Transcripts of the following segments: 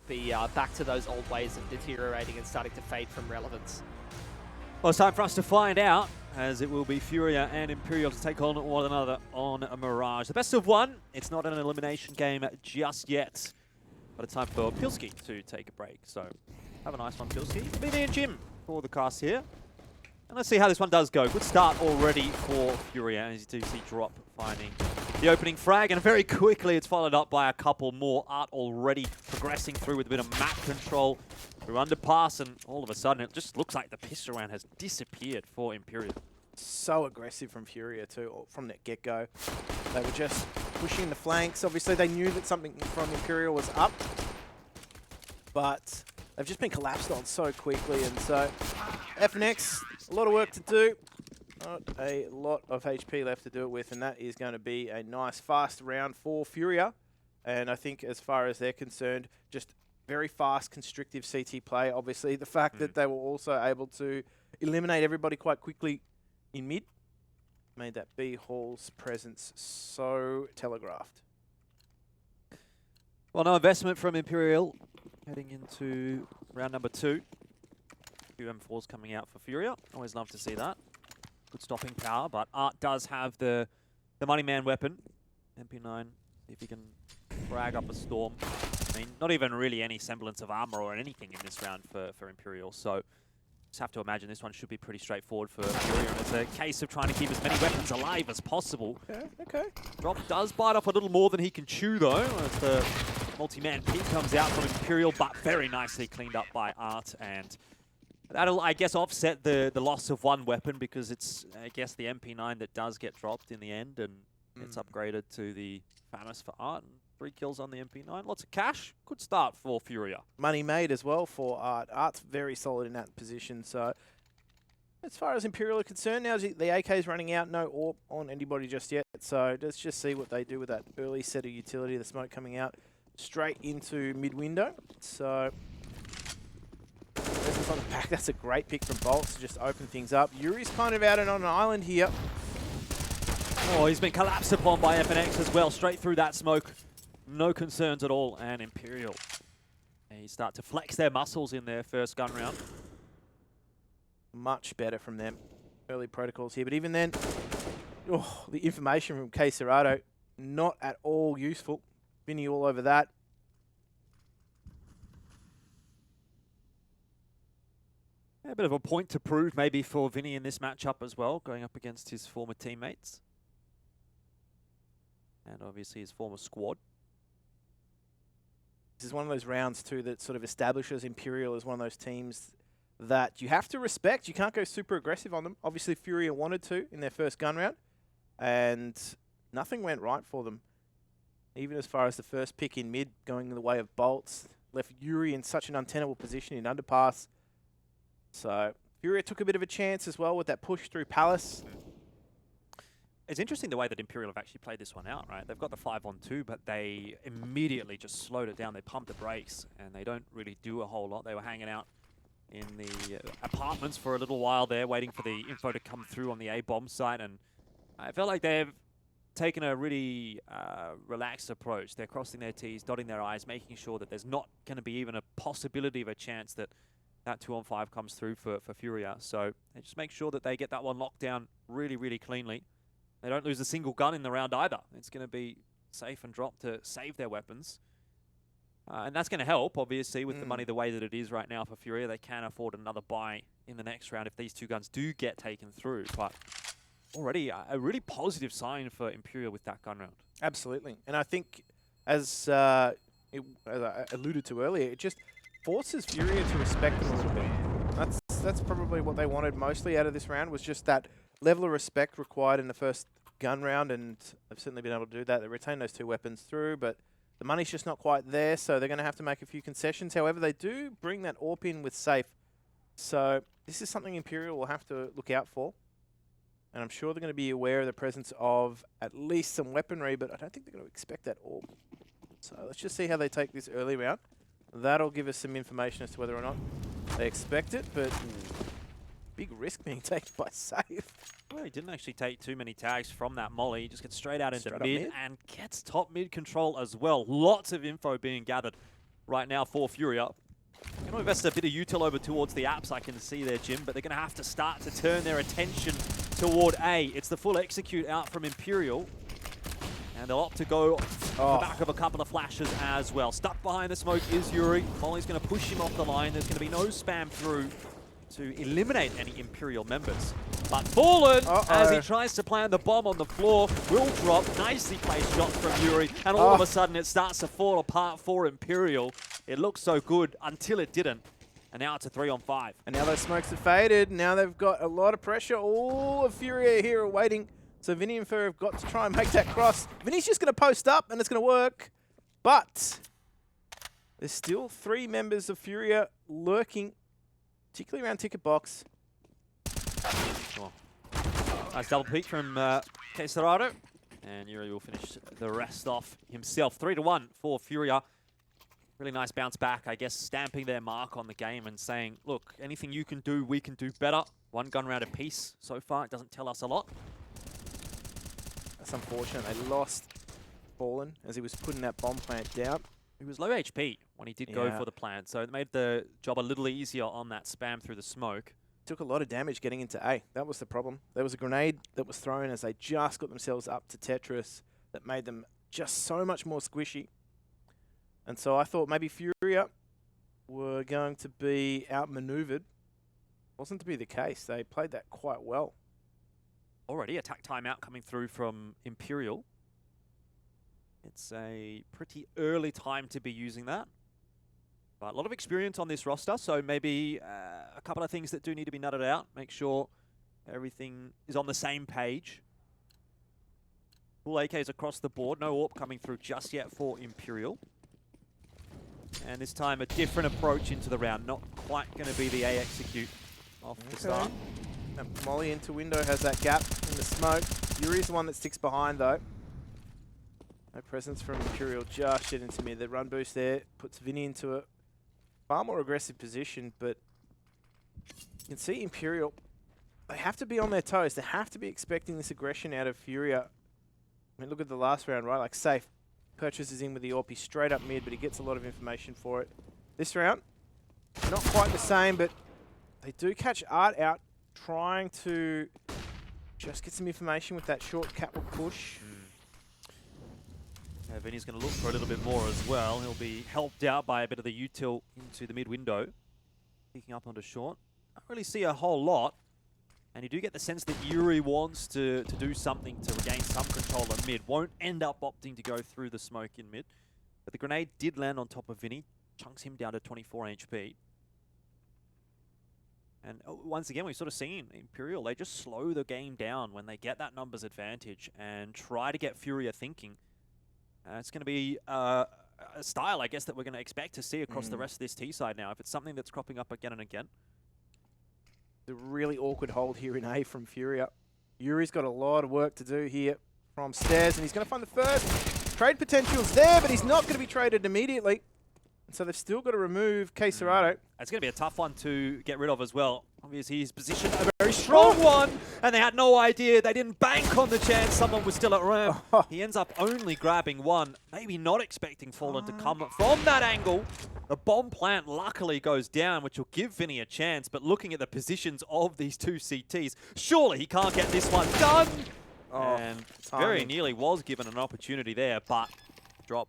be back to those old ways of deteriorating and starting to fade from relevance. Well, it's time for us to find out, as it will be FURIA and Imperial to take on one another on a Mirage. The best of one. It's not an elimination game just yet, but it's time for Pilski to take a break. So have a nice one, Pilski. Be me and Jim for the cast here. And let's see how this one does go. Good start already for FURIA, as you do see Drop finding the opening frag, and very quickly it's followed up by a couple more. Art already progressing through with a bit of map control through underpass, and all of a sudden it just looks like the pistol round has disappeared for Imperial. So aggressive from FURIA too, from that get-go. They were just pushing the flanks. Obviously they knew that something from Imperial was up, but they've just been collapsed on so quickly, and so FNX, a lot of work to do. Not a lot of HP left to do it with, and that is going to be a nice fast round for FURIA. And I think as far as they're concerned, just very fast, constrictive CT play. Obviously, the fact that they were also able to eliminate everybody quite quickly in mid made that B Hall's presence so telegraphed. Well, no investment from Imperial heading into round number 2. Few M4s coming out for FURIA. Always love to see that. Good stopping power, but Art does have the money man weapon. MP9, see if he can frag up a storm. I mean, not even really any semblance of armor or anything in this round for Imperial, so just have to imagine this one should be pretty straightforward for FURIA, and it's a case of trying to keep as many weapons alive as possible. Okay. Drop does bite off a little more than he can chew, though, as the multi-man peek comes out from Imperial, but very nicely cleaned up by Art, and that'll, I guess, offset the loss of one weapon, because it's, I guess, the MP9 that does get dropped in the end, and it's upgraded to the FAMAS for Art. And 3 kills on the MP9. Lots of cash. Good start for FURIA. Money made as well for Art. Art's very solid in that position. So as far as Imperial are concerned, now the AK is running out. No AWP on anybody just yet. So let's just see what they do with that early set of utility. The smoke coming out straight into mid window. So this is on the back. That's a great pick from Bolts to just open things up. Yuri's kind of out and on an island here. Oh, he's been collapsed upon by FNX as well. Straight through that smoke. No concerns at all. And Imperial, they start to flex their muscles in their first gun round. Much better from them. Early protocols here. But even then, the information from K Serato, not at all useful. Vinny all over that. A bit of a point to prove maybe for Vinny in this matchup as well, going up against his former teammates. And obviously his former squad. This is one of those rounds too that sort of establishes Imperial as one of those teams that you have to respect. You can't go super aggressive on them. Obviously FURIA wanted to in their first gun round, and nothing went right for them. Even as far as the first pick in mid going the way of Bolts, left Yuri in such an untenable position in underpass. So FURIA took a bit of a chance as well with that push through Palace. It's interesting the way that Imperial have actually played this one out, right? They've got the 5-on-2, but they immediately just slowed it down. They pumped the brakes, and they don't really do a whole lot. They were hanging out in the apartments for a little while there, waiting for the info to come through on the A-bomb site, and I felt like they've taken a really relaxed approach. They're crossing their T's, dotting their I's, making sure that there's not going to be even a possibility of a chance that that 2-on-5 comes through for FURIA. So they just make sure that they get that one locked down really, really cleanly. They don't lose a single gun in the round either. It's going to be safe and Drop to save their weapons. And that's going to help, obviously, with the money the way that it is right now for FURIA. They can afford another buy in the next round if these 2 guns do get taken through. But already a really positive sign for Imperial with that gun round. Absolutely. And I think, as I alluded to earlier, it just forces FURIA to respect them a little bit. That's probably what they wanted mostly out of this round, was just that level of respect required in the first gun round, and they've certainly been able to do that. They retained those 2 weapons through, but the money's just not quite there, so they're going to have to make a few concessions. However, they do bring that AWP in with safe. So this is something Imperial will have to look out for. And I'm sure they're going to be aware of the presence of at least some weaponry, but I don't think they're going to expect that AWP. So let's just see how they take this early round. That'll give us some information as to whether or not they expect it, but big risk being taken by safe. Well, he didn't actually take too many tags from that molly. He just gets straight out into mid and gets top mid control as well. Lots of info being gathered right now for FURIA. Going to invest a bit of util over towards the apps, I can see there, Jim, but they're going to have to start to turn their attention toward A. It's the full execute out from Imperial. And they'll opt to go off the back of a couple of flashes as well. Stuck behind the smoke is Yuri. Molly's going to push him off the line. There's going to be no spam through to eliminate any Imperial members. But Fallen, as he tries to plant the bomb on the floor, will drop. Nicely placed shots from Yuri. And all of a sudden, it starts to fall apart for Imperial. It looked so good until it didn't. And now it's a 3-on-5. And now those smokes have faded. Now they've got a lot of pressure. All of FURIA here are waiting. So Vinny and Fur have got to try and make that cross. Vinny's just going to post up, and it's going to work. But there's still 3 members of FURIA lurking, particularly around ticket box. Sure. Nice double peek from Quesarado. And Yuri will finish the rest off himself. 3-1 for FURIA. Really nice bounce back, I guess, stamping their mark on the game and saying, look, anything you can do, we can do better. 1 gun round apiece so far. It doesn't tell us a lot. That's unfortunate. They lost Fallen as he was putting that bomb plant down. He was low HP when he did go for the plant, so it made the job a little easier on that spam through the smoke. Took a lot of damage getting into A. That was the problem. There was a grenade that was thrown as they just got themselves up to Tetris that made them just so much more squishy. And so I thought maybe FURIA were going to be outmaneuvered. Wasn't to be the case. They played that quite well. Already attack timeout coming through from Imperial. It's a pretty early time to be using that. But a lot of experience on this roster, so maybe a couple of things that do need to be nutted out. Make sure everything is on the same page. Full AKs across the board. No AWP coming through just yet for Imperial. And this time a different approach into the round. Not quite going to be the A execute off the start. And Molly into window has that gap in the smoke. Yuri's the one that sticks behind though. No presence from Imperial just yet into mid. The run boost there puts Vinny into a far more aggressive position, but you can see Imperial, they have to be on their toes. They have to be expecting this aggression out of FURIA. I mean, look at the last round, right? Like Safe purchases in with the AWP straight up mid, but he gets a lot of information for it. This round, not quite the same, but they do catch Art out trying to just get some information with that short catwalk push. Yeah, Vinny's going to look for a little bit more as well. He'll be helped out by a bit of the util into the mid window. Peeking up onto short. I don't really see a whole lot. And you do get the sense that Yuri wants to do something to regain some control of mid. Won't end up opting to go through the smoke in mid. But the grenade did land on top of Vinny. Chunks him down to 24 HP. And once again, we've sort of seen Imperial, they just slow the game down when they get that numbers advantage and try to get FURIA thinking. It's going to be a style, I guess, that we're going to expect to see across the rest of this T side now, if it's something that's cropping up again and again. The really awkward hold here in A from FURIA. Yuri's got a lot of work to do here from stairs, and he's going to find the first. Trade potential's there, but he's not going to be traded immediately. And so they've still got to remove Quesarado. It's going to be a tough one to get rid of as well. Obviously, he's positioned a very strong one, and they had no idea. They didn't bank on the chance someone was still at ramp. He ends up only grabbing one, maybe not expecting Fallen to come from that angle. The bomb plant luckily goes down, which will give Vinny a chance, but looking at the positions of these two CTs, surely he can't get this one done. And very nearly was given an opportunity there, but drop.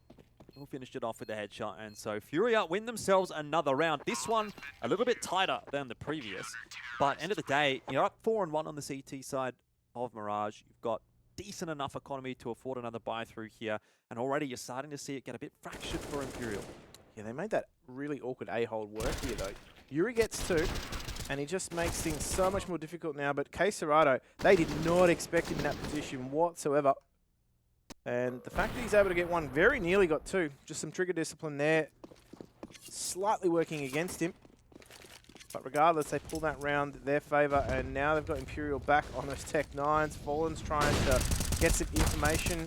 Who finished it off with the headshot, and so FURIA win themselves another round. This one a little bit tighter than the previous, but end of the day, you're up 4-1 on the CT side of Mirage. You've got decent enough economy to afford another buy through here, and already you're starting to see it get a bit fractured for Imperial. Yeah, they made that really awkward A-hold work here though. Yuri gets 2, and he just makes things so much more difficult now, but Quesarado, they did not expect him in that position whatsoever. And the fact that he's able to get 1, very nearly got 2. Just some trigger discipline there. Slightly working against him. But regardless, they pull that round their favour. And now they've got Imperial back on those Tech 9s. Fallen's trying to get some information.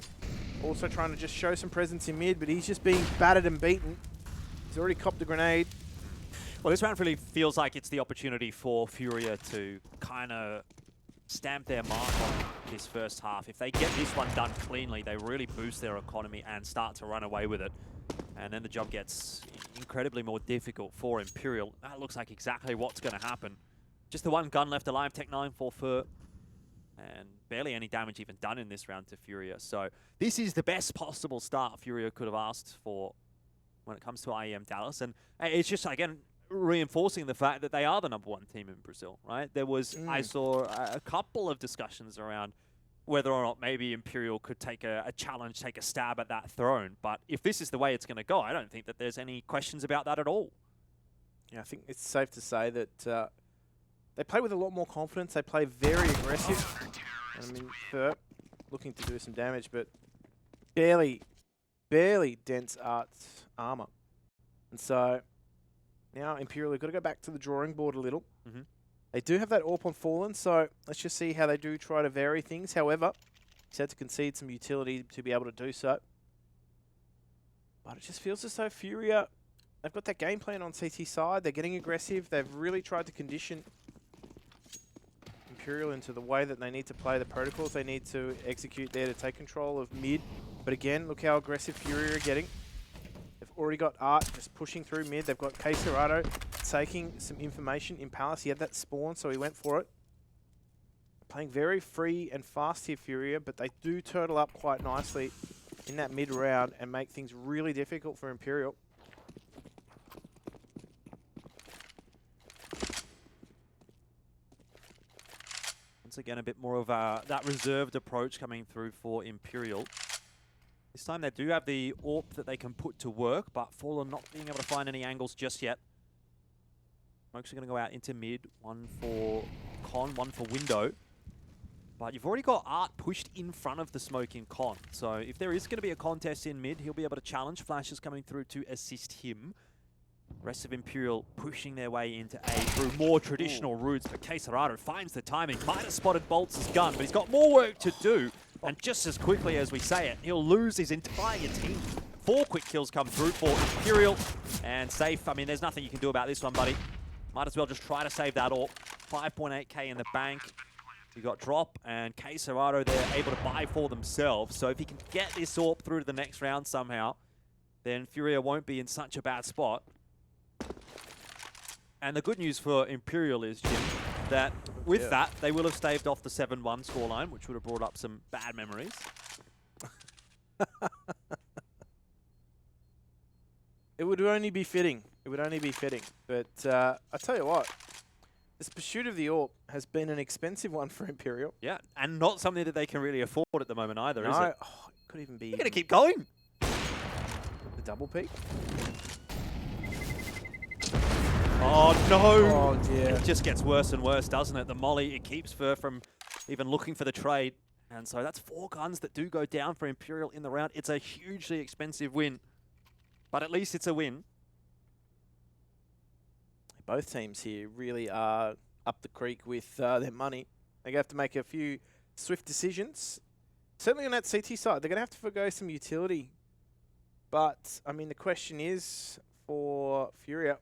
Also trying to just show some presence in mid. But he's just being battered and beaten. He's already copped a grenade. Well, this round really feels like it's the opportunity for FURIA to kind of stamp their mark on this first half. If they get this one done cleanly, they really boost their economy and start to run away with it. And then the job gets incredibly more difficult for Imperial. That looks like exactly what's going to happen. Just the one gun left alive, Tech 9 for FUR. And barely any damage even done in this round to FURIA. So this is the best possible start FURIA could have asked for when it comes to IEM Dallas. And it's just, again, reinforcing the fact that they are the #1 team in Brazil, right? There was, I saw a couple of discussions around whether or not maybe Imperial could take a challenge, take a stab at that throne. But if this is the way it's going to go, I don't think that there's any questions about that at all. Yeah, I think it's safe to say that they play with a lot more confidence. They play very aggressive. I mean, FUR looking to do some damage, but barely dents Art's armor. And so now Imperial have got to go back to the drawing board a little. They do have that AWP on Fallen, so let's just see how they do try to vary things. However, he's had to concede some utility to be able to do so. But it just feels as though FURIA, they've got that game plan on CT side. They're getting aggressive. They've really tried to condition Imperial into the way that they need to play, the protocols they need to execute there to take control of mid. But again, look how aggressive FURIA are getting. They've already got Art just pushing through mid. They've got Caserado taking some information in Palace. He had that spawn, so he went for it. Playing very free and fast here, FURIA, but they do turtle up quite nicely in that mid round and make things really difficult for Imperial. Once again, a bit more of that reserved approach coming through for Imperial. This time they do have the AWP that they can put to work, but Fallen not being able to find any angles just yet. Smokes are going to go out into mid. One for Con, one for Window. But you've already got Art pushed in front of the smoke in Con. So if there is going to be a contest in mid, he'll be able to challenge. Flashes coming through to assist him. Rest of Imperial pushing their way into A through more traditional routes, but Caserado finds the timing. Might have spotted Bolts' gun, but he's got more work to do. And just as quickly as we say it, he'll lose his entire team. 4 quick kills come through for Imperial. And safe, I mean, there's nothing you can do about this one, buddy. Might as well just try to save that AWP. 5.8k in the bank. You got Drop and Caserado there able to buy for themselves. So if he can get this AWP through to the next round somehow, then FURIA won't be in such a bad spot. And the good news for Imperial is, Jim, that with that, they will have staved off the 7-1 scoreline, which would have brought up some bad memories. It would only be fitting. It would only be fitting. But I tell you what, this pursuit of the AWP has been an expensive one for Imperial. Yeah, and not something that they can really afford at the moment either, is it? Oh, it could even be... You're going to keep going. The double peak. Oh, no. Oh, dear. It just gets worse and worse, doesn't it? The molly, it keeps FUR from even looking for the trade. And so that's 4 guns that do go down for Imperial in the round. It's a hugely expensive win. But at least it's a win. Both teams here really are up the creek with their money. They're going to have to make a few swift decisions. Certainly on that CT side, they're going to have to forgo some utility. But, I mean, the question is for FURIA,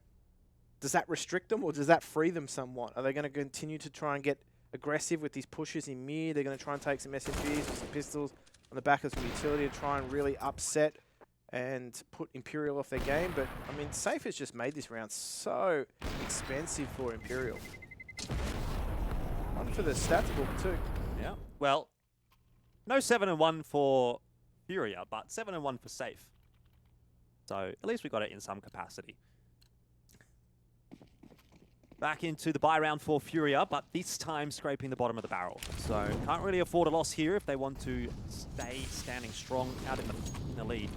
does that restrict them or does that free them somewhat? Are they going to continue to try and get aggressive with these pushes in mid? They're going to try and take some SMGs or some pistols on the back of some utility to try and really upset and put Imperial off their game. But, I mean, Safe has just made this round so expensive for Imperial. One for the stats book too. Yeah. Well, no 7-1 for FURIA, but 7-1 for Safe. So at least we got it in some capacity. Back into the buy round for FURIA, but this time scraping the bottom of the barrel. So can't really afford a loss here if they want to stay standing strong out in the lead.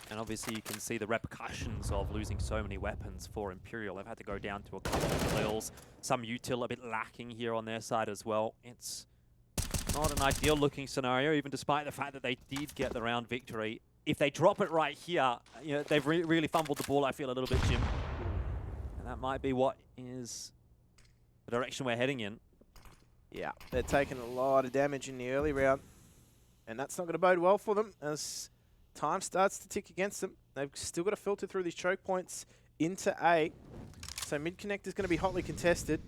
And obviously you can see the repercussions of losing so many weapons for Imperial. They've had to go down to a couple of Lils, some util a bit lacking here on their side as well. It's not an ideal looking scenario, even despite the fact that they did get the round victory. If they drop it right here, you know, they've really fumbled the ball, I feel, a little bit, Jim. And that might be what is the direction we're heading in. Yeah, they're taking a lot of damage in the early round. And that's not going to bode well for them as time starts to tick against them. They've still got to filter through these choke points into A. So mid-connect is going to be hotly contested.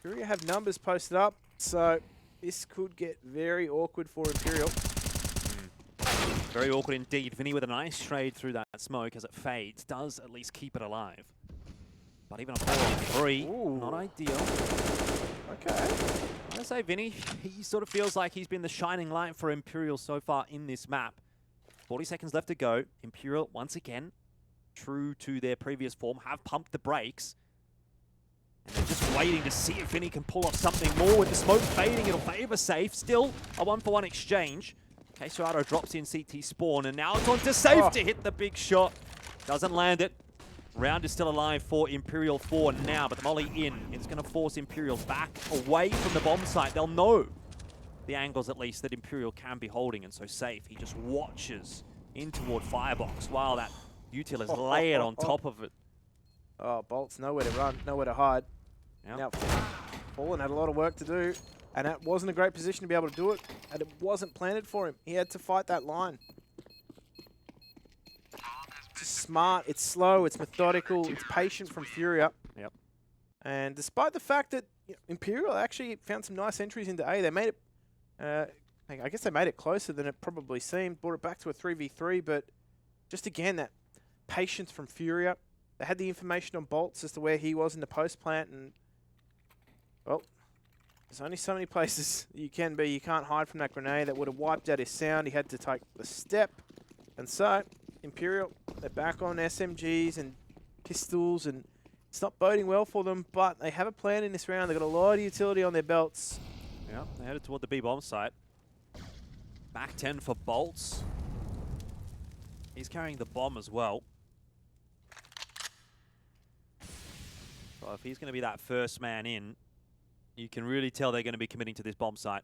FURIA have numbers posted up, so This could get very awkward for Imperial. Very awkward indeed. Vinny with a nice trade through that smoke as it fades. Does at least keep it alive. But even a 4-on-3, not ideal. Okay. I say Vinny, he sort of feels like he's been the shining light for Imperial so far in this map. 40 seconds left to go. Imperial, once again, true to their previous form, have pumped the brakes. And they're just waiting to see if Vinny can pull off something more. With the smoke fading, it'll favor Safe. Still a 1-for-1 exchange. Quesarado drops in CT spawn, and now it's on to Safe to hit the big shot. Doesn't land it. Round is still alive for Imperial 4 now, but the molly in. It's going to force Imperial back away from the bomb site. They'll know the angles, at least, that Imperial can be holding, and so Safe, he just watches in toward Firebox while that util is layered on top of it. Oh, Bolt's nowhere to run, nowhere to hide. Yep. Now, Fallen had a lot of work to do, and that wasn't a great position to be able to do it, and it wasn't planted for him. He had to fight that line. It's smart, it's slow, it's methodical, it's patient from FURIA. Yep. And despite the fact that Imperial actually found some nice entries into A, they made it, I guess they made it closer than it probably seemed, brought it back to a 3v3, but just again, that patience from FURIA. They had the information on Bolts as to where he was in the post plant, and well, there's only so many places you can be. You can't hide from that grenade that would have wiped out his sound. He had to take the step, and so Imperial, they're back on SMGs and pistols, and it's not boding well for them, but they have a plan in this round. They've got a lot of utility on their belts. Yeah, they headed toward the B bomb site. Back 10 for Bolts. He's carrying the bomb as well. So if he's going to be that first man in, you can really tell they're going to be committing to this bomb site.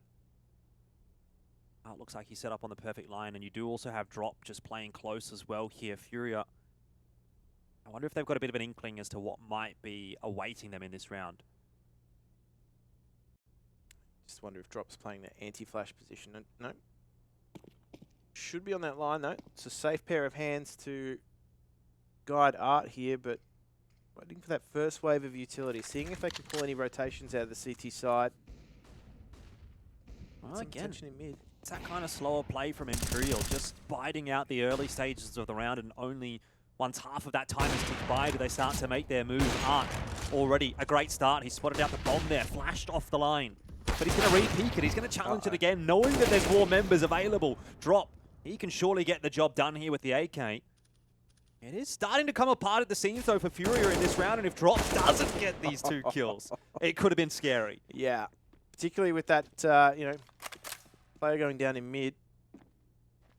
Oh, it looks like he's set up on the perfect line, and you do also have Drop just playing close as well here. FURIA, I wonder if they've got a bit of an inkling as to what might be awaiting them in this round. Just wonder if Drop's playing the anti-flash position. No. Should be on that line, though. It's a safe pair of hands to guide Art here, but waiting for that first wave of utility, seeing if they can pull any rotations out of the CT side. Well, Some again, tension in mid. it's that kind of slower play from Imperial, just biding out the early stages of the round, and only once half of that time has ticked by do they start to make their move. Art, already a great start. He spotted out the bomb there, flashed off the line. But he's going to re-peek it. He's going to challenge it again, knowing that there's more members available. Drop, he can surely get the job done here with the AK. It is starting to come apart at the seams, though, for FURIA in this round, and if Drop doesn't get these 2 kills, it could have been scary. Yeah, particularly with that, player going down in mid.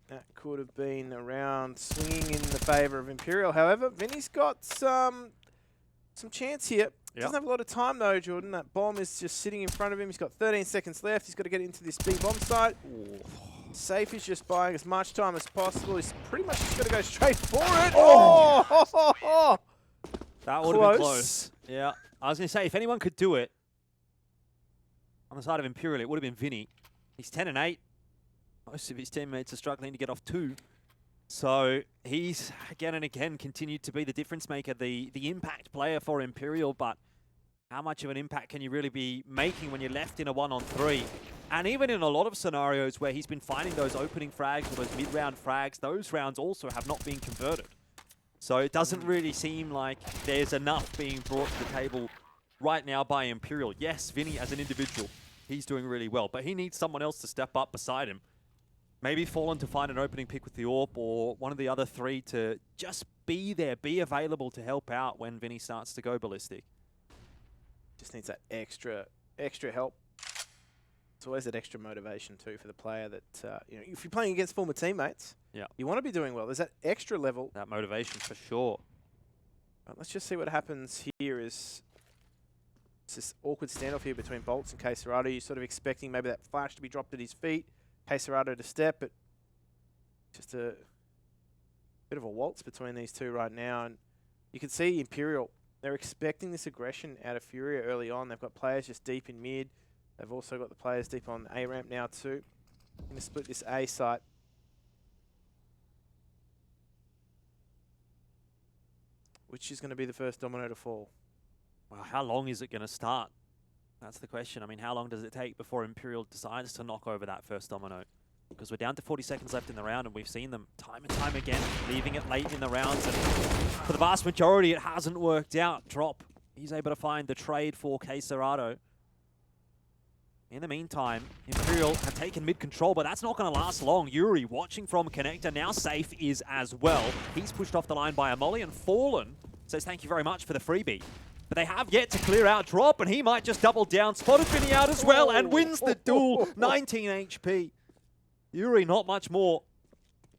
That could have been a round swinging in the favour of Imperial. However, Vinny's got some chance here. Doesn't have a lot of time, though, Jordan. That bomb is just sitting in front of him. He's got 13 seconds left. He's got to get into this B bomb site. Ooh. Safe is just buying as much time as possible. He's pretty much just got to go straight for it. Oh! That would have been close. Yeah, I was going to say, if anyone could do it on the side of Imperial, it would have been Vinny. He's 10-8. Most of his teammates are struggling to get off 2. So he's again and again continued to be the difference maker, the impact player for Imperial, but how much of an impact can you really be making when you're left in a 1-on-3? And even in a lot of scenarios where he's been finding those opening frags or those mid-round frags, those rounds also have not been converted. So it doesn't really seem like there's enough being brought to the table right now by Imperial. Yes, Vinny as an individual, he's doing really well, but he needs someone else to step up beside him. Maybe Fallen to find an opening pick with the AWP, or one of the other 3 to just be there, be available to help out when Vinny starts to go ballistic. Just needs that extra help. It's always that extra motivation too for the player that, if you're playing against former teammates, you want to be doing well. There's that extra level. That motivation for sure. But let's just see what happens here. It's this awkward standoff here between Bolts and Quesarado. You're sort of expecting maybe that flash to be dropped at his feet. Quesarado to step, but just a bit of a waltz between these two right now. And you can see Imperial, they're expecting this aggression out of FURIA early on. They've got players just deep in mid. They've also got the players deep on A ramp now too. Going to split this A site. Which is going to be the first domino to fall? Wow, how long is it going to start? That's the question. I mean, how long does it take before Imperial decides to knock over that first domino? Because we're down to 40 seconds left in the round, and we've seen them time and time again leaving it late in the rounds. And for the vast majority, it hasn't worked out. Drop. He's able to find the trade for Quesarado. In the meantime, Imperial have taken mid-control, but that's not going to last long. Yuri, watching from Connector, now safe is as well. He's pushed off the line by a molly, and Fallen says thank you very much for the freebie. But they have yet to clear out Drop, and he might just double down. Spotted Vinny out as well, and wins the duel. 19 HP. Yuri, not much more.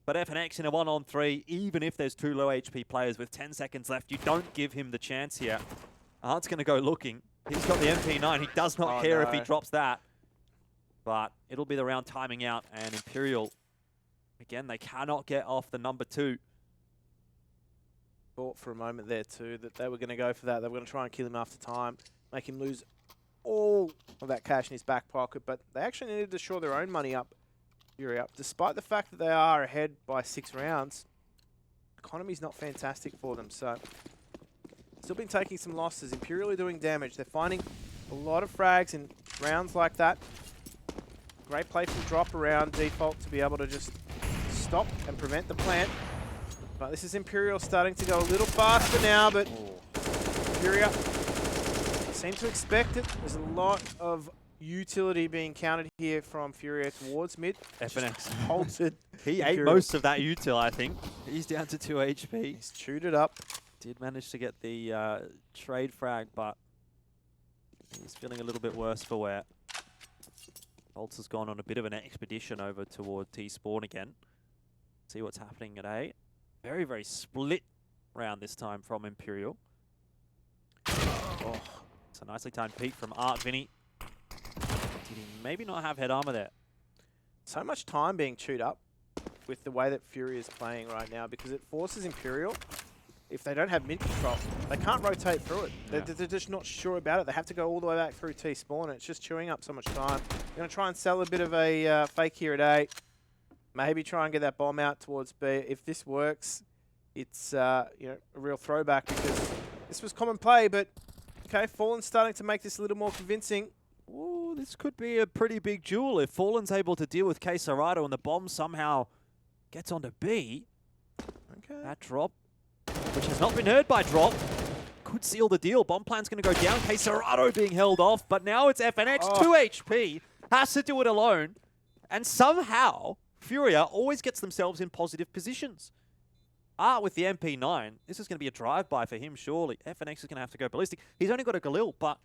But FNX in a 1-on-3, even if there's 2 low HP players with 10 seconds left, you don't give him the chance here. Art's going to go looking. He's got the MP9. He does not care if he drops that. But it'll be the round timing out, and Imperial, again, they cannot get off the number 2. Thought for a moment there too that they were going to go for that. They were going to try and kill him after time, make him lose all of that cash in his back pocket. But they actually needed to shore their own money up. Fury up. Despite the fact that they are ahead by 6 rounds, economy's not fantastic for them. So, still been taking some losses. Imperial are doing damage. They're finding a lot of frags in rounds like that. Great play from Drop around default to be able to just stop and prevent the plant. But this is Imperial starting to go a little faster now, but Furia seem to expect it. There's a lot of utility being counted here from Furia towards mid. FNX holds it. He ate most of that util, I think. He's down to 2 HP. He's chewed it up. Did manage to get the trade frag, but he's feeling a little bit worse for wear. Bolts has gone on a bit of an expedition over toward T-Spawn again. See what's happening at A. Very, very split round this time from Imperial. Oh, it's a nicely timed peek from Art. Vinny. Did he maybe not have head armor there? So much time being chewed up with the way that Fury is playing right now, because it forces Imperial, if they don't have mid control, they can't rotate through it. Yeah. They're just not sure about it. They have to go all the way back through T-Spawn, and it's just chewing up so much time. They're going to try and sell a bit of a fake here at A. Maybe try and get that bomb out towards B. If this works, it's you know, a real throwback, because this was common play, but okay, Fallen's starting to make this a little more convincing. Ooh, this could be a pretty big duel if Fallen's able to deal with Quesarado and the bomb somehow gets onto B. Okay. That drop, which has not been heard by Drop, could seal the deal. Bomb plan's going to go down. Quesarado being held off, but now it's FNX, 2 HP, has to do it alone, and somehow Furia always gets themselves in positive positions. Art with the MP9, this is going to be a drive-by for him, surely. FNX is going to have to go ballistic. He's only got a Galil, but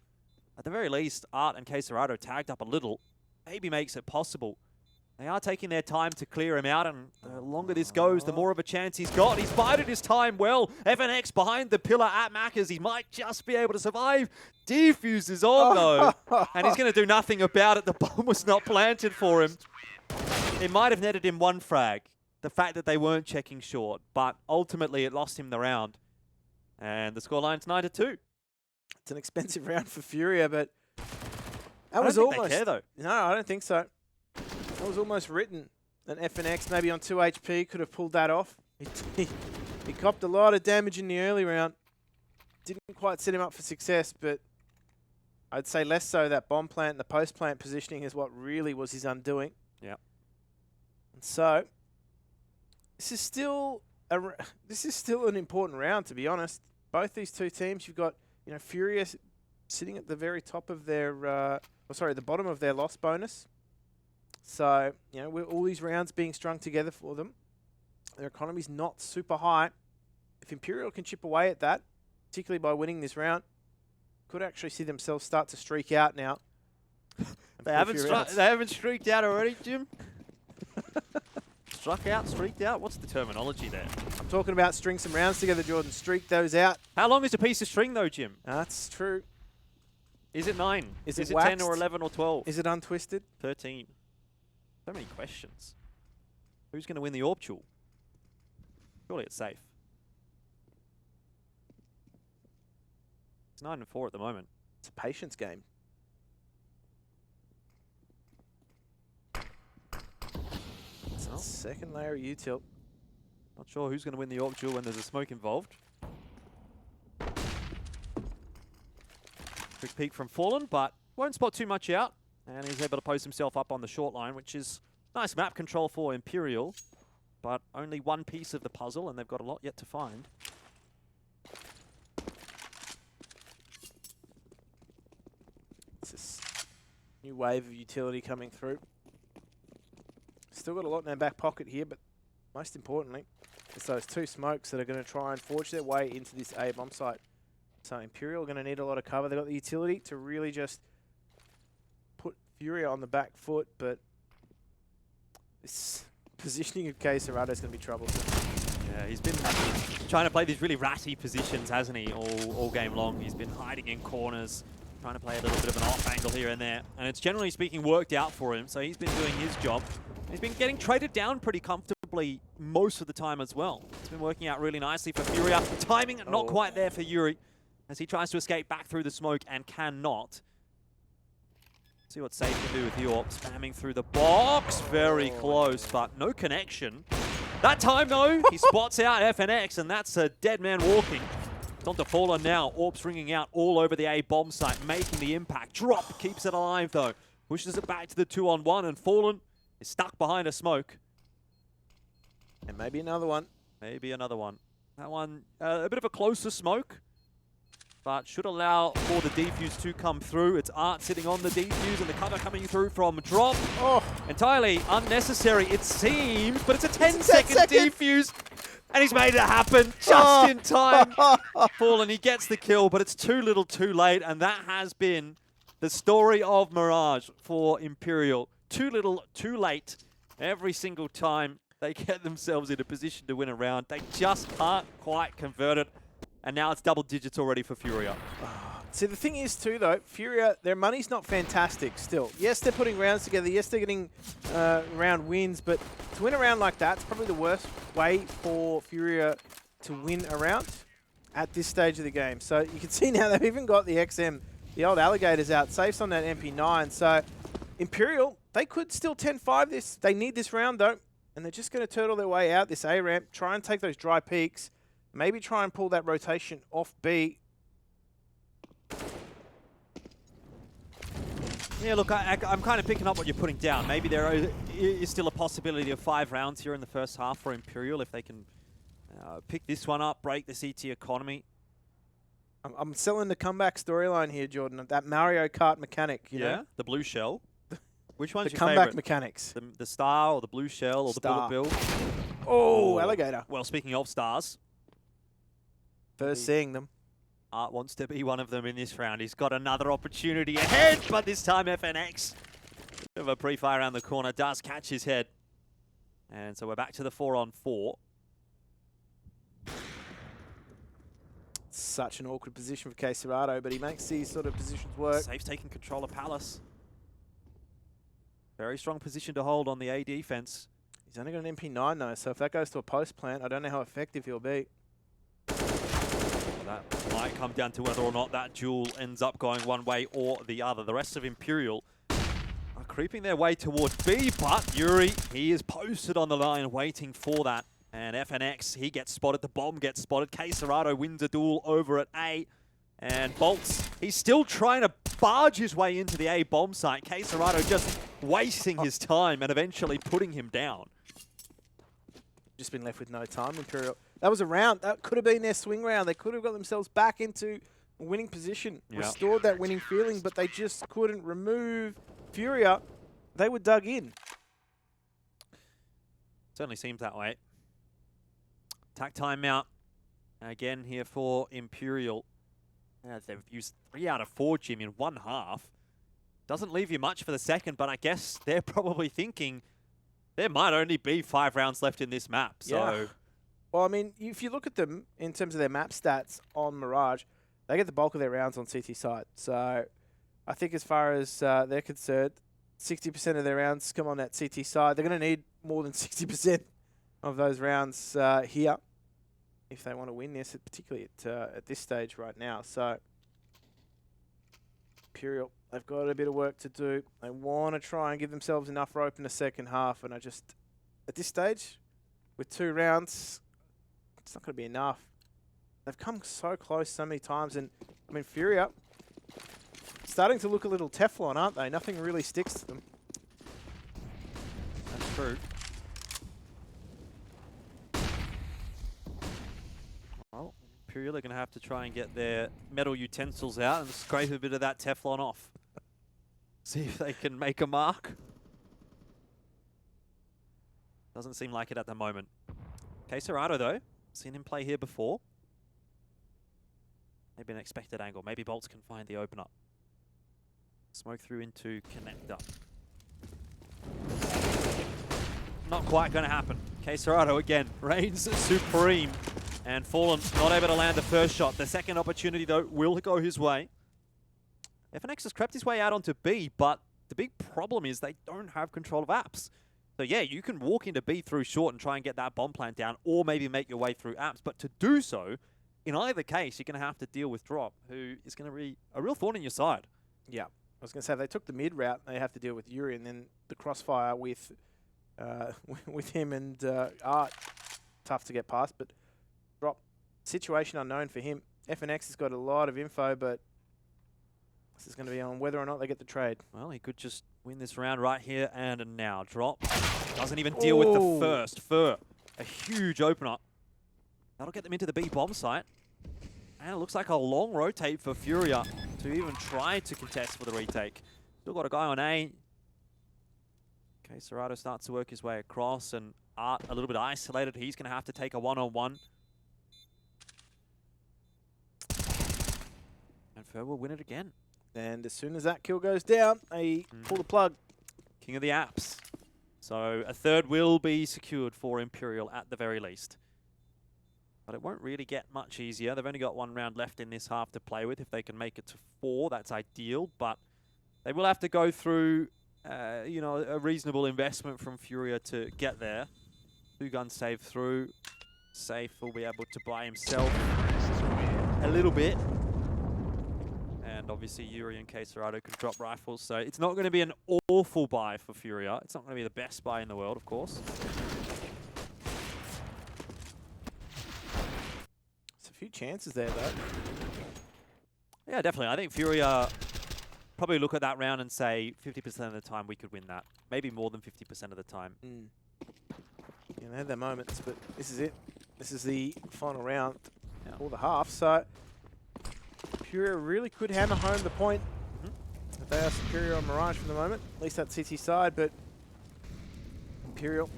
at the very least, Art and Quesarado tagged up a little. Maybe makes it possible. They are taking their time to clear him out, and the longer this goes, the more of a chance he's got. He's bided his time well. FNX behind the pillar at Macca's. He might just be able to survive. Defuse is on, though, and he's going to do nothing about it. The bomb was not planted for him. It might have netted him 1 frag, the fact that they weren't checking short, but ultimately it lost him the round. And the scoreline's 9-2. It's an expensive round for Furia, but that was almost... They care, though. No, I don't think so. That was almost written that FNX, maybe on 2 HP, could have pulled that off. He copped a lot of damage in the early round. Didn't quite set him up for success, but I'd say less so that bomb plant and the post-plant positioning is what really was his undoing. Yeah. And so, this is still an important round, to be honest. Both these two teams, you've got, you know, Furia sitting at the very top of their, the bottom of their loss bonus. So, you know, with all these rounds being strung together for them, their economy's not super high. If Imperial can chip away at that, particularly by winning this round, could actually see themselves start to streak out now. They haven't streaked out already, Jim? Struck out, streaked out? What's the terminology there? I'm talking about string some rounds together, Jordan. Streak those out. How long is a piece of string, though, Jim? That's true. Is it 9? Is it 10 or 11 or 12? Is it untwisted? 13. So many questions. Who's going to win the AWP duel? Surely it's safe. It's 9-4 at the moment. It's a patience game. Oh. Second layer of util. Not sure who's going to win the AWP duel when there's a smoke involved. Quick peek from Fallen, but won't spot too much out, and he's able to post himself up on the short line, which is nice map control for Imperial, but only one piece of the puzzle, and they've got a lot yet to find. It's this new wave of utility coming through. Still got a lot in their back pocket here, but most importantly, it's those two smokes that are going to try and forge their way into this A bomb site. So Imperial are going to need a lot of cover. They've got the utility to really just put FURIA on the back foot, but this positioning of Cerrado is going to be troublesome. Yeah, he's been trying to play these really ratty positions, hasn't he, all game long. He's been hiding in corners, trying to play a little bit of an off angle here and there. And it's generally speaking worked out for him, so he's been doing his job. He's been getting traded down pretty comfortably most of the time as well. It's been working out really nicely for FURIA. Timing not quite there for Yuri as he tries to escape back through the smoke and cannot. See what Safe can do with the AWP. Spamming through the box. Very close, but no connection. That time, though, he spots out FNX, and that's a dead man walking. It's on to Fallen now. AWP's ringing out all over the A bomb site, making the impact. Drop keeps it alive, though. Pushes it back to the 2-on-1, and Fallen is stuck behind a smoke. And maybe another one. Maybe another one. That one, a bit of a closer smoke, but should allow for the defuse to come through. It's Art sitting on the defuse and the cover coming through from Drop. Oh, Entirely unnecessary, it seems, but it's a 10-second defuse, and he's made it happen just in time. Fallen, he gets the kill, but it's too little too late, and that has been the story of Mirage for Imperial. Too little, too late. Every single time they get themselves in a position to win a round, they just can't quite convert it. And now it's double digits already for FURIA. See, the thing is, too, though, FURIA, their money's not fantastic still. Yes, they're putting rounds together. Yes, they're getting round wins. But to win a round like that, it's probably the worst way for FURIA to win a round at this stage of the game. So you can see now they've even got the XM, the old alligators out. Safe's on that MP9. So Imperial, they could still 10-5 this. They need this round, though. And they're just going to turtle their way out this A ramp, try and take those dry peaks, maybe try and pull that rotation off B. Yeah, look, I'm kind of picking up what you're putting down. Maybe there is still a possibility of 5 rounds here in the first half for Imperial if they can pick this one up, break the CT economy. I'm selling the comeback storyline here, Jordan. That Mario Kart mechanic, you know? The blue shell. Which one's the your comeback favorite? mechanics. The star or the blue shell or Star. the bullet bill? Oh, alligator. Well, speaking of stars, First seeing them. Art wants to be one of them in this round. He's got another opportunity ahead, but this time FNX. Bit of a pre-fire around the corner, does catch his head. And so we're back to the 4-on-4. Such an awkward position for Cerrado, but he makes these sort of positions work. Safe's taking control of Palace. Very strong position to hold on the A defense. He's only got an MP9 though, so if that goes to a post plant, I don't know how effective he'll be. That might come down to whether or not that duel ends up going one way or the other. The rest of Imperial are creeping their way towards B, but Yuri, he is posted on the line waiting for that. And FNX, he gets spotted, the bomb gets spotted. Cerrado wins a duel over at A. And Bolts, he's still trying to barge his way into the A bomb site. Cerrado just wasting his time and eventually putting him down. Just been left with no time, Imperial. That was a round. That could have been their swing round. They could have got themselves back into a winning position, restored that winning feeling, but they just couldn't remove FURIA. They were dug in. Certainly seems that way. Attack timeout again here for Imperial. As they've used 3 out of 4, Jim, in one half. Doesn't leave you much for the second, but I guess they're probably thinking there might only be 5 rounds left in this map. So, yeah. Well, I mean, if you look at them in terms of their map stats on Mirage, they get the bulk of their rounds on CT side. So I think as far as they're concerned, 60% of their rounds come on that CT side. They're going to need more than 60% of those rounds here if they want to win this, particularly at this stage right now. So Imperial, they've got a bit of work to do. They want to try and give themselves enough rope in the second half, and I just, at this stage, with 2 rounds, it's not going to be enough. They've come so close so many times, and I mean, FURIA, starting to look a little Teflon, aren't they? Nothing really sticks to them. That's true. Well, Imperial are going to have to try and get their metal utensils out and scrape a bit of that Teflon off. See if they can make a mark. Doesn't seem like it at the moment. Quesarado, though, seen him play here before. Maybe an expected angle. Maybe Bolts can find the opener. Smoke through into connector. Not quite going to happen. Quesarado again reigns supreme. And Fallen not able to land the first shot. The second opportunity, though, will go his way. FNX has crept his way out onto B, but the big problem is they don't have control of apps. So yeah, you can walk into B through short and try and get that bomb plant down, or maybe make your way through apps. But to do so, in either case, you're going to have to deal with Drop, who is going to be a real thorn in your side. Yeah, I was going to say, if they took the mid route, they have to deal with Yuri, and then the crossfire with him and Art, tough to get past. But Drop, situation unknown for him. FNX has got a lot of info, but this is going to be on whether or not they get the trade. Well, he could just win this round right here and now. Drop doesn't even deal with the first. Fur, a huge opener. That'll get them into the B bomb site. And it looks like a long rotate for FURIA to even try to contest for the retake. Still got a guy on A. Quesarado starts to work his way across, and Art a little bit isolated. He's going to have to take a one-on-one. And Fur will win it again. And as soon as that kill goes down, they pull the plug. King of the apps. So a third will be secured for Imperial at the very least. But it won't really get much easier. They've only got one round left in this half to play with. If they can make it to 4, that's ideal. But they will have to go through, you know, a reasonable investment from FURIA to get there. 2-gun save through. Safe will be able to buy himself a little bit. And obviously Yuri and Quesarado can drop rifles, so it's not going to be an awful buy for FURIA. It's not going to be the best buy in the world, of course. There's a few chances there, though. Yeah, definitely. I think FURIA probably look at that round and say 50% of the time we could win that. Maybe more than 50% of the time. Yeah, they had their moments, but this is it. This is the final round for the half, so FURIA really could hammer home the point that they are superior on Mirage for the moment, at least that CT side, but Imperial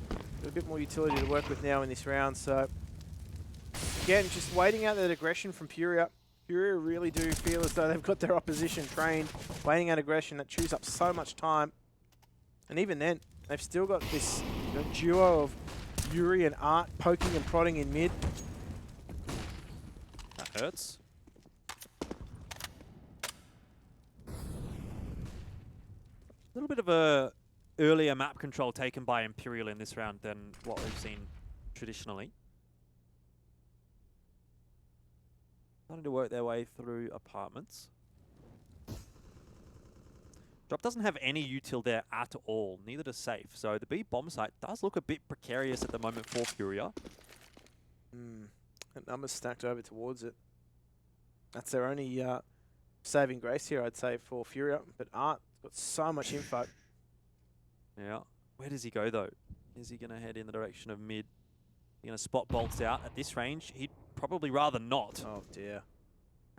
got a bit more utility to work with now in this round, so again, just waiting out that aggression from FURIA. FURIA really do feel as though they've got their opposition trained, waiting out aggression that chews up so much time, and even then, they've still got this duo of Yuri and Art poking and prodding in mid. That hurts. A little bit of a earlier map control taken by Imperial in this round than what we've seen traditionally. Starting to work their way through apartments. Drop doesn't have any util there at all, neither does Safe. So the B bomb site does look a bit precarious at the moment for FURIA. That number's stacked over towards it. That's their only saving grace here, I'd say, for FURIA. But Art got so much info. Yeah. Where does he go, though? Is he going to head in the direction of mid? He's going to spot Bolts out at this range. He'd probably rather not. Oh, dear.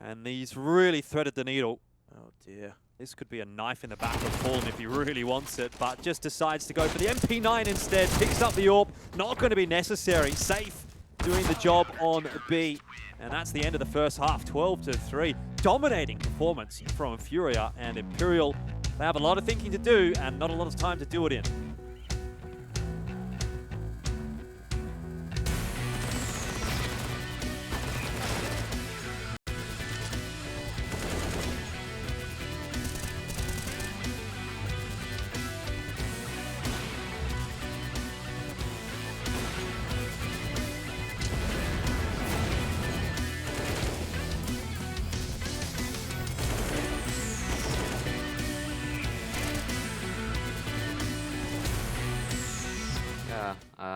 And he's really threaded the needle. Oh, dear. This could be a knife in the back of Fallen if he really wants it, but just decides to go for the MP9 instead. Picks up the AWP. Not going to be necessary. Safe doing the job on B. And that's the end of the first half, 12-3. Dominating performance from FURIA, and Imperial. They have a lot of thinking to do and not a lot of time to do it in.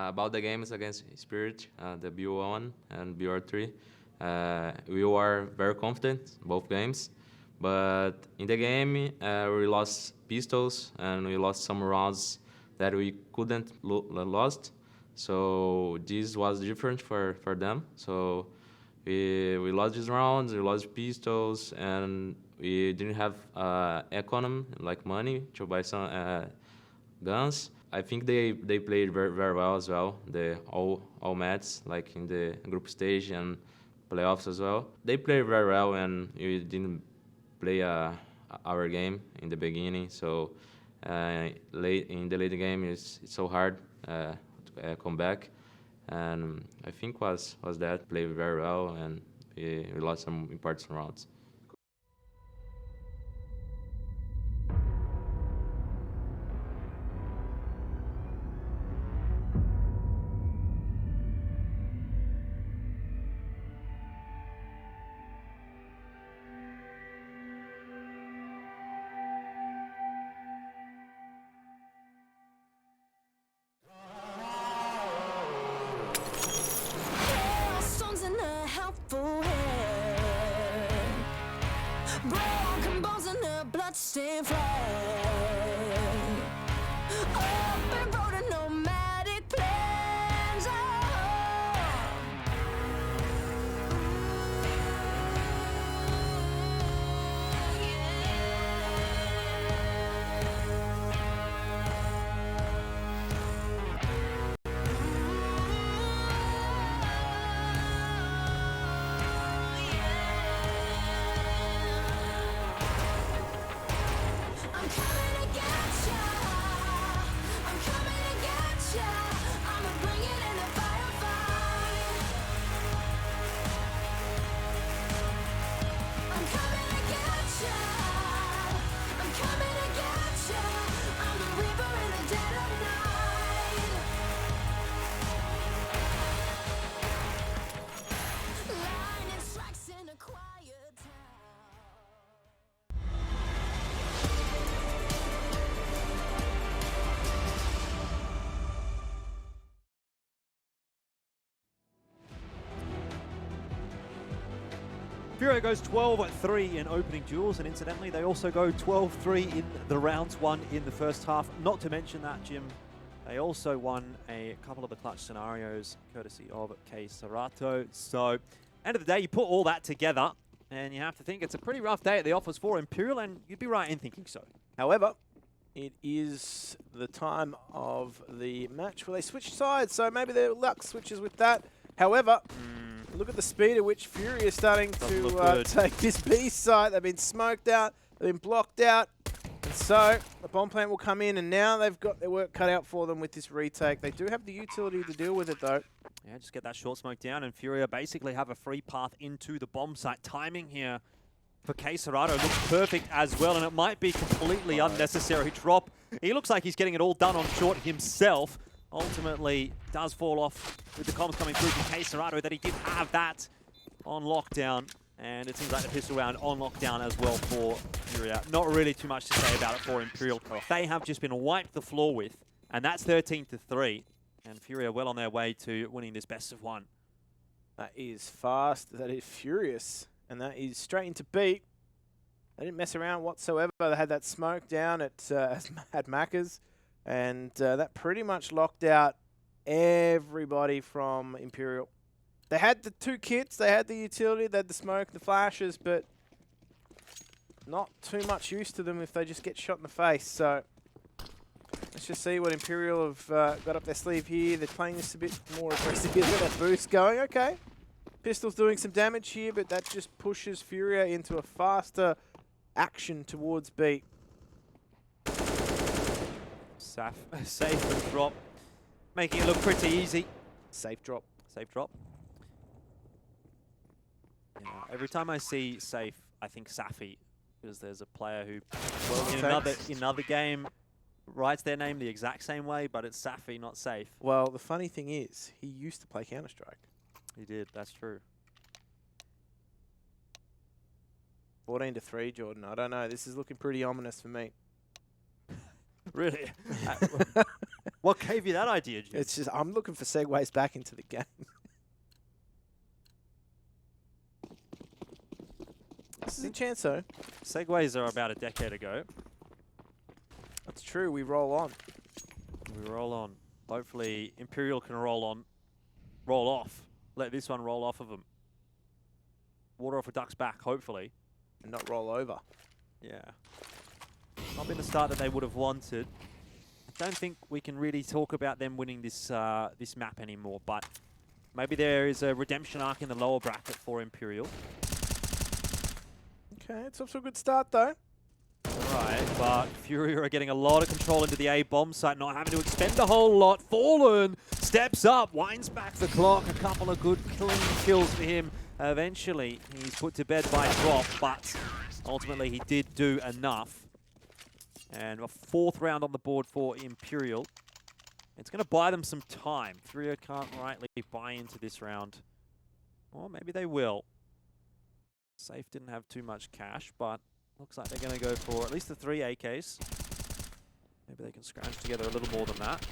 About the games against Spirit, the BO1 and BO3, we were very confident both games, But in the game, we lost pistols and we lost some rounds that we couldn't lost. So this was different for them. So we lost these rounds, we lost pistols, and we didn't have economy, like money, to buy some guns. I think they played very well as well. All matches, like in the group stage and playoffs as well. They played very well, and we didn't play our game in the beginning. So late in the late game, it's so hard to come back. And I think was that played very well, and we lost some important rounds. Stones in a helpful hand, broken bones in a bloodstained flag. Open road and nomadic plans. I'm coming to get ya. I'm coming to get ya. I'ma bring it in the firefight. I'm coming to get ya. I'm coming to get ya. I'm the reaper in the dead of night. Lightning strikes in a quiet town. FURIA goes 12-3 in opening duels, and incidentally, they also go 12-3 in the rounds won in the first half. Not to mention that, Jim, they also won a couple of the clutch scenarios, courtesy of K Serato. So, end of the day, you put all that together, and you have to think it's a pretty rough day at the office for Imperial, and you'd be right in thinking so. However, it is the time of the match where they switch sides, so maybe their luck switches with that. However, look at the speed at which FURIA is starting Doesn't look to good. take this B site. They've been smoked out, they've been blocked out, and so the bomb plant will come in, and now they've got their work cut out for them with this retake. They do have the utility to deal with it, though. Yeah, just get that short smoke down, and FURIA basically have a free path into the bomb site. Timing here for K Serato looks perfect as well, and it might be completely unnecessary drop. He looks like he's getting it all done on short himself. Ultimately, does fall off with the comms coming through from K Serato that he did have that on lockdown. And it seems like the pistol round on lockdown as well for FURIA. Not really too much to say about it for Imperial. They have just been wiped the floor with, and that's 13-3. And FURIA well on their way to winning this best of one. That is fast, that is furious, and that is straight into beat. They didn't mess around whatsoever. They had that smoke down at Macca's, and that pretty much locked out everybody from Imperial. They had the two kits, they had the utility, they had the smoke, the flashes, but not too much use to them if they just get shot in the face. So let's just see what Imperial have got up their sleeve here. They're playing this a bit more aggressive. Get that boost going. Okay. Pistol's doing some damage here, but that just pushes FURIA into a faster action towards B. Safe and drop, making it look pretty easy. Safe drop. Safe drop. Yeah, every time I see safe, I think Safi, because there's a player who, well, in another game, writes their name the exact same way, but it's Safi, not safe. Well, the funny thing is, he used to play Counter-Strike. He did. That's true. 14-3, Jordan. I don't know. This is looking pretty ominous for me. Really? What gave you that idea, Jim? It's just I'm looking for segues back into the game. This is a chance, though. Segways are about a decade ago. That's true. We roll on. We roll on. Hopefully, Imperial can roll off. Let this one roll off of them. Water off a duck's back, hopefully. And not roll over. Yeah. Not been the start that they would have wanted. I don't think we can really talk about them winning this this map anymore, but maybe there is a redemption arc in the lower bracket for Imperial. Okay, it's off to a good start, though. Right, but FURIA are getting a lot of control into the A bomb site, not having to expend a whole lot. Fallen steps up, winds back the clock. A couple of good clean kills for him. Eventually, he's put to bed by drop, but ultimately he did do enough. And a fourth round on the board for Imperial. It's going to buy them some time. FURIA can't rightly buy into this round. Or maybe they will. Safe didn't have too much cash, but looks like they're going to go for at least the 3 AKs. Maybe they can scrounge together a little more than that.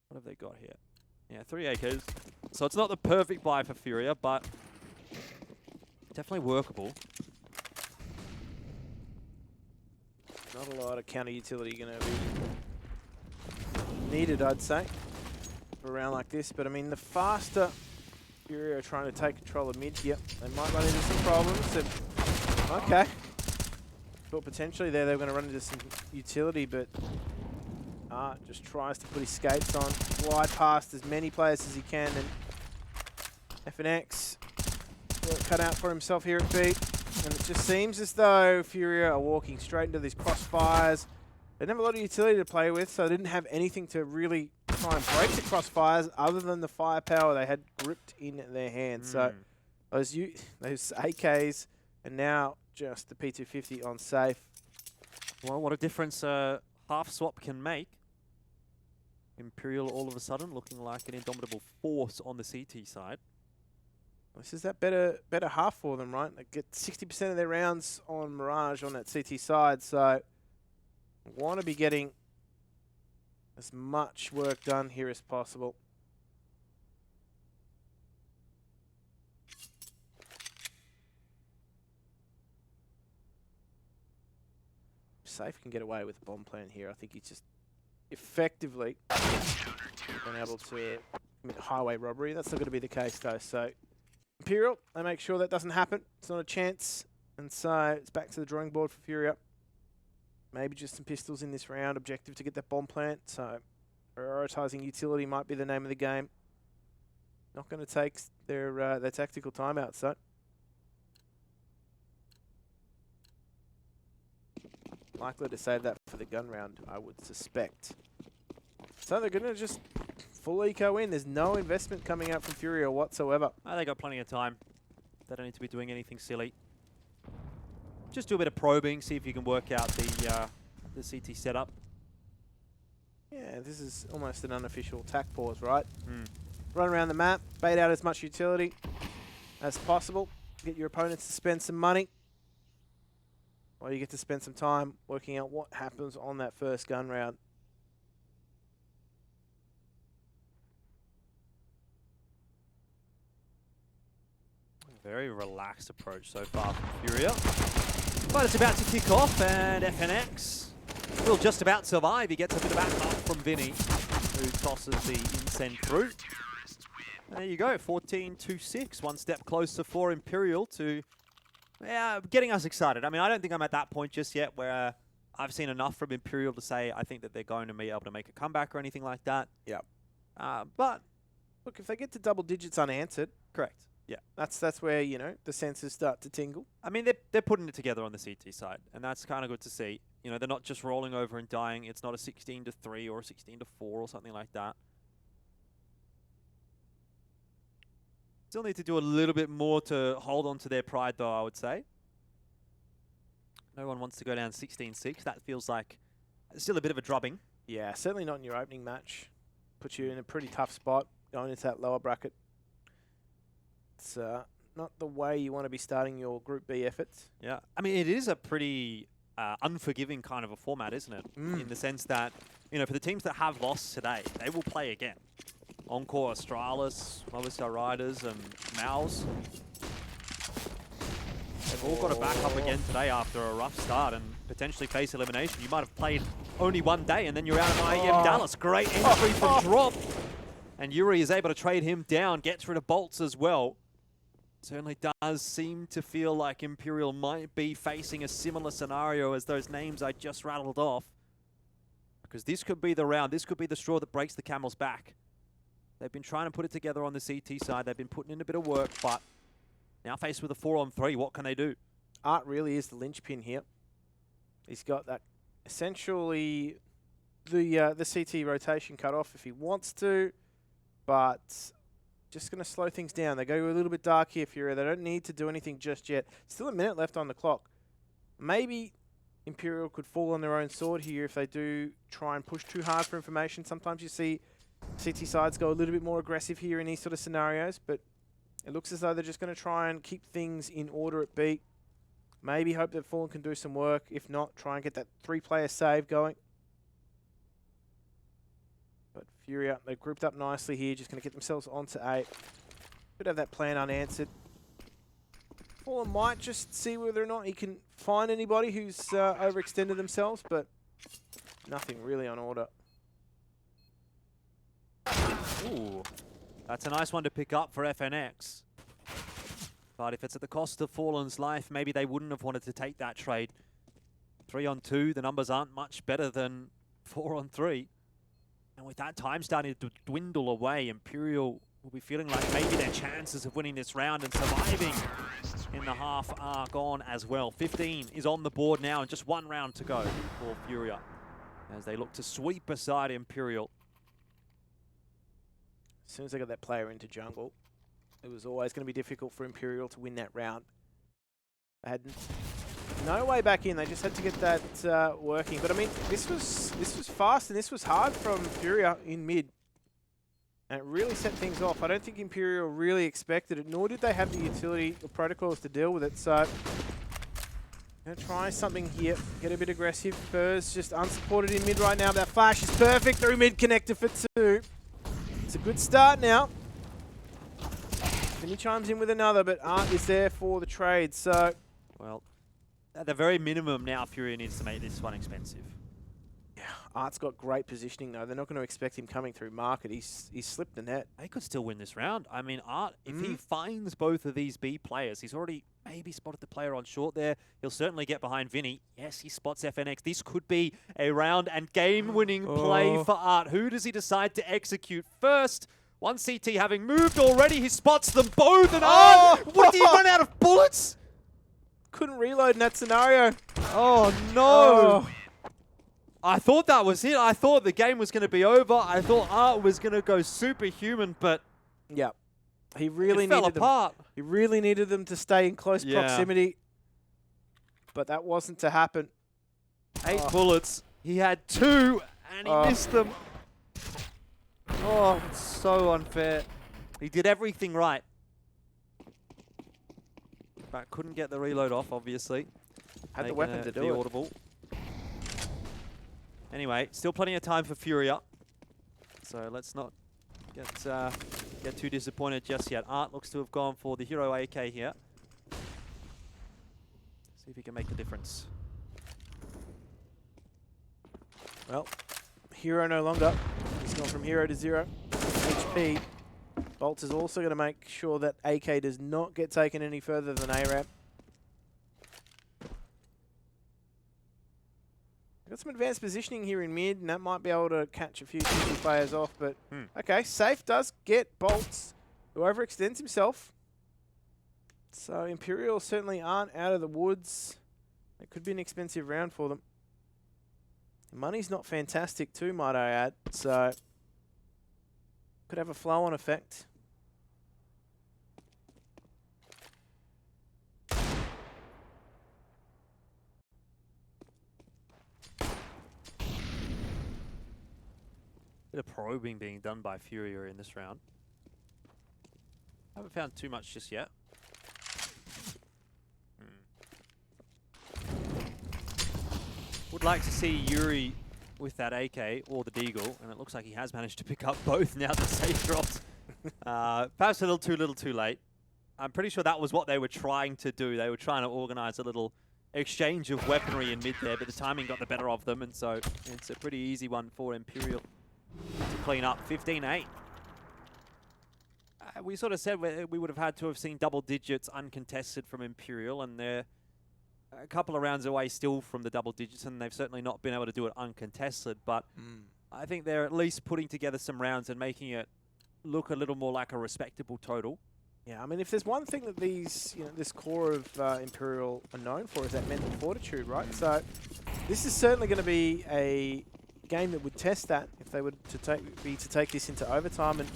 What have they got here? Yeah, 3 AKs. So it's not the perfect buy for FURIA, but definitely workable. Not a lot of counter utility going to be needed, I'd say, for a round like this. But I mean, the faster FURIA are trying to take control of mid here, they might run into some problems. And, okay. Thought potentially there they were going to run into some utility, but Art just tries to put his skates on, glide past as many players as he can, and FNX work cut out for himself here at B. And it just seems as though FURIA are walking straight into these crossfires. They didn't have a lot of utility to play with, so they didn't have anything to really try and break the crossfires other than the firepower they had gripped in their hands. So those AKs, and now just the P250 on safe. Well, what a difference a half swap can make. Imperial all of a sudden looking like an indomitable force on the CT side. This is that better half for them, right? They get 60% of their rounds on Mirage on that CT side, so want to be getting as much work done here as possible. Safe can get away with a bomb plan here. I think he's just effectively been able to commit highway robbery. That's not going to be the case, though, so Imperial, they make sure that doesn't happen. It's not a chance. And so it's back to the drawing board for FURIA. Maybe just some pistols in this round. Objective to get that bomb plant. So prioritizing utility might be the name of the game. Not going to take their tactical timeout, so. Likely to save that for the gun round, I would suspect. So they're going to just full eco in. There's no investment coming out from FURIA whatsoever. Oh, they got plenty of time. They don't need to be doing anything silly. Just do a bit of probing, see if you can work out the CT setup. Yeah, this is almost an unofficial tack pause, right? Run around the map, bait out as much utility as possible. Get your opponents to spend some money. Or you get to spend some time working out what happens on that first gun round. Very relaxed approach so far from FURIA. But it's about to kick off, and FNX will just about survive. He gets a bit of backup from Vinny, who tosses the incend through. There you go, 14-6. One step closer for Imperial to getting us excited. I mean, I don't think I'm at that point just yet where I've seen enough from Imperial to say I think that they're going to be able to make a comeback or anything like that. Yeah. But look, if they get to double digits unanswered, correct. Yeah, that's where, you know, the sensors start to tingle. I mean, they're putting it together on the CT side, and that's kind of good to see. You know, they're not just rolling over and dying. It's not a 16-3 or a 16-4 or something like that. Still need to do a little bit more to hold on to their pride, though, I would say. No one wants to go down 16-6. That feels like still a bit of a drubbing. Yeah, certainly not in your opening match. Puts you in a pretty tough spot going into that lower bracket. It's not the way you want to be starting your Group B efforts. Yeah, I mean, it is a pretty unforgiving kind of a format, isn't it? In the sense that, you know, for the teams that have lost today, they will play again. Encore Astralis, Movistar Riders, and Mouse. All got to back up again today after a rough start and potentially face elimination. You might have played only one day and then you're out of IEM Dallas. Great entry from Drop. And Yuri is able to trade him down, gets rid of Bolts as well. Certainly does seem to feel like Imperial might be facing a similar scenario as those names I just rattled off. Because this could be the round, this could be the straw that breaks the camel's back. They've been trying to put it together on the CT side. They've been putting in a bit of work, but now faced with a 4-on-3, what can they do? Art really is the linchpin here. He's got that essentially the CT rotation cut off if he wants to, but just going to slow things down. They go a little bit dark here, Furia. They don't need to do anything just yet. Still a minute left on the clock. Maybe Imperial could fall on their own sword here if they do try and push too hard for information. Sometimes you see CT sides go a little bit more aggressive here in these sort of scenarios, but it looks as though they're just going to try and keep things in order at B. Maybe hope that Fallen can do some work. If not, try and get that 3-player save going. But Furia, they've grouped up nicely here, just going to get themselves onto A. Could have that plan unanswered. Fallen might just see whether or not he can find anybody who's overextended themselves, but nothing really on order. Ooh, that's a nice one to pick up for FNX. But if it's at the cost of Fallen's life, maybe they wouldn't have wanted to take that trade. 3-on-2, the numbers aren't much better than 4-on-3. And with that time starting to dwindle away, Imperial will be feeling like maybe their chances of winning this round and surviving in the half are gone as well. 15 is on the board now and just one round to go for Furia as they look to sweep aside Imperial. As soon as they got that player into jungle, it was always going to be difficult for Imperial to win that round. They had no way back in. They just had to get that working. But I mean, this was fast and this was hard from Furia in mid. And it really set things off. I don't think Imperial really expected it, nor did they have the utility or protocols to deal with it. So, gonna try something here. Get a bit aggressive. Furs just unsupported in mid right now. That flash is perfect through mid connector for 2. It's a good start now. Then he chimes in with another, but Art is there for the trade. So, well, at the very minimum now, Furia needs to make this one expensive. yeah, Art's got great positioning though. They're not going to expect him coming through market. He's slipped the net. They could still win this round. I mean, Art, if he finds both of these B players, he's already maybe spotted the player on short there. He'll certainly get behind Vinny. Yes, he spots FNX. This could be a round and game-winning play for Art. Who does he decide to execute first? One CT having moved already. He spots them both and Art! What, did he run out of bullets? Couldn't reload in that scenario. Oh, no. I thought that was it. I thought the game was going to be over. I thought Art was going to go superhuman, but yeah, he really it fell needed apart. He really needed them to stay in close proximity, but that wasn't to happen. 8 bullets. He had 2, and he missed them. Oh, it's so unfair. He did everything right, but couldn't get the reload off, obviously. Had the weapon to do it. Audible. Anyway, still plenty of time for Furia. So let's not get too disappointed just yet. Art looks to have gone for the hero AK here. See if he can make the difference. Well, hero no longer. He's gone from hero to 0 HP. Bolts is also going to make sure that AK does not get taken any further than ARAM. Got some advanced positioning here in mid, and that might be able to catch a few CT players off, but okay, Safe does get Bolts, who overextends himself. So Imperial certainly aren't out of the woods. It could be an expensive round for them. The money's not fantastic too, might I add, so could have a flow-on effect. Bit of probing being done by Furia in this round. Haven't found too much just yet. Would like to see Yuri with that AK or the Deagle, and it looks like he has managed to pick up both now that Safe dropped. Perhaps a little too late. I'm pretty sure that was what they were trying to do. They were trying to organize a little exchange of weaponry in mid there, but the timing got the better of them, and so it's a pretty easy one for Imperial to clean up. 15-8. We sort of said we would have had to have seen double digits uncontested from Imperial, and they're a couple of rounds away still from the double digits, and they've certainly not been able to do it uncontested, but I think they're at least putting together some rounds and making it look a little more like a respectable total. Yeah, I mean, if there's one thing that these, this core of Imperial are known for is that mental fortitude, right? So this is certainly going to be a game that would test that if they were to take this into overtime. And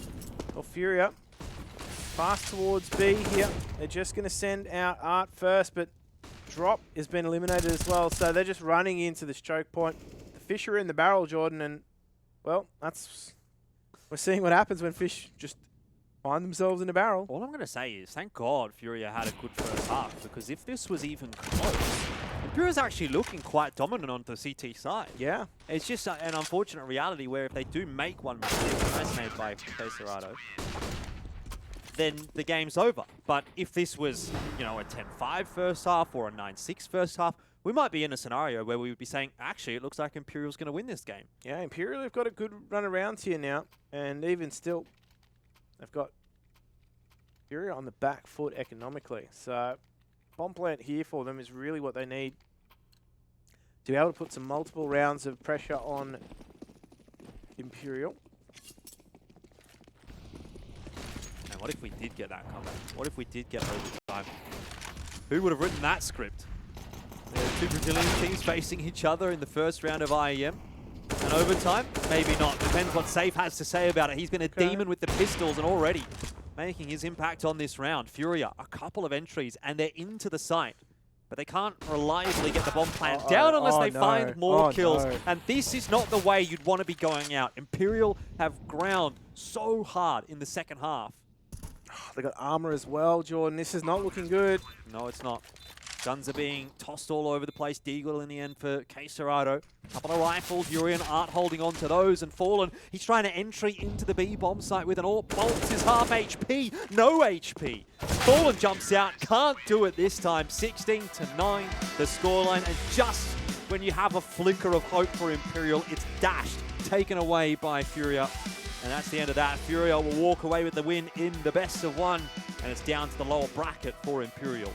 FURIA fast towards B here. They're just going to send out Art first, but Drop has been eliminated as well. So they're just running into this choke point. The fish are in the barrel, Jordan, and well, we're seeing what happens when fish just find themselves in a barrel. All I'm going to say is, thank God FURIA had a good first half, because if this was even close, Imperial's actually looking quite dominant on the CT side. Yeah. It's just an unfortunate reality where if they do make one mistake, nice made by Caserado, then the game's over. But if this was, a 10-5 first half or a 9-6 first half, we might be in a scenario where we would be saying, actually, it looks like Imperial's going to win this game. Yeah, Imperial have got a good run around here now, and even still, they've got FURIA on the back foot economically. So bomb plant here for them is really what they need to be able to put some multiple rounds of pressure on Imperial. And what if we did get that comeback? What if we did get overtime? Who would have written that script? There are two Brazilian teams facing each other in the first round of IEM. And overtime? Maybe not. Depends what Safe has to say about it. He's been a demon with the pistols and already making his impact on this round. FURIA, a couple of entries, and they're into the site. But they can't reliably get the bomb plant down unless they find more kills. And this is not the way you'd want to be going out. Imperial have ground so hard in the second half. They got armor as well, Jordan. This is not looking good. No, it's not. Guns are being tossed all over the place. Deagle in the end for Caserado. Couple of rifles. Urian Art holding on to those, and Fallen. He's trying to entry into the B bomb site with an AWP. Bolts his half HP. No HP. Fallen jumps out. Can't do it this time. 16-9 the scoreline. And just when you have a flicker of hope for Imperial, it's dashed. Taken away by FURIA. And that's the end of that. FURIA will walk away with the win in the best of one. And it's down to the lower bracket for Imperial.